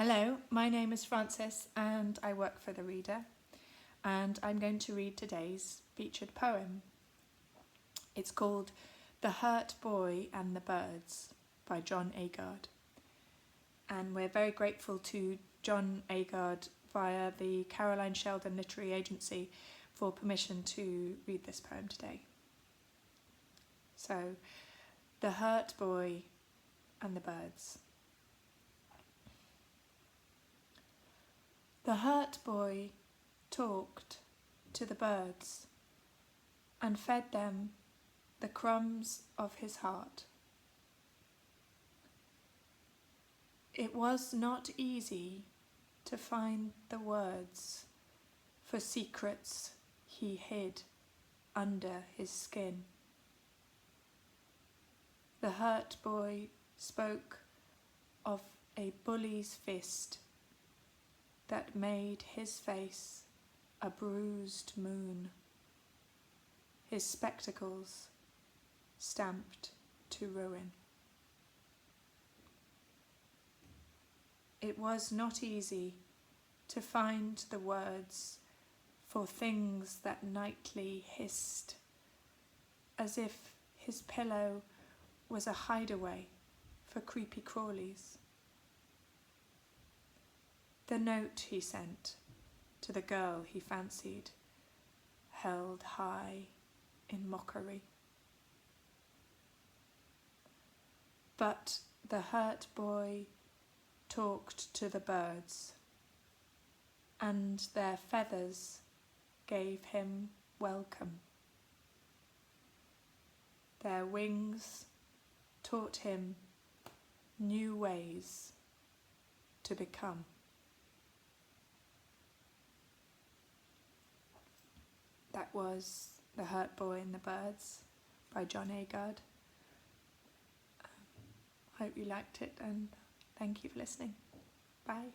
Hello, my name is Frances and I work for The Reader, and I'm going to read today's featured poem. It's called The Hurt Boy and the Birds by John Agard, and we're very grateful to John Agard via the Caroline Sheldon Literary Agency for permission to read this poem today. So, The Hurt Boy and the Birds. The hurt boy talked to the birds and fed them the crumbs of his heart. It was not easy to find the words for secrets he hid under his skin. The hurt boy spoke of a bully's fist that made his face a bruised moon, his spectacles stamped to ruin. It was not easy to find the words for things that nightly hissed, as if his pillow was a hideaway for creepy crawlies. The note he sent to the girl he fancied, held high in mockery. But the hurt boy talked to the birds, and their feathers gave him welcome. Their wings taught him new ways to become. That was The Hurt Boy and the Birds by John Agard. Hope you liked it and thank you for listening. Bye.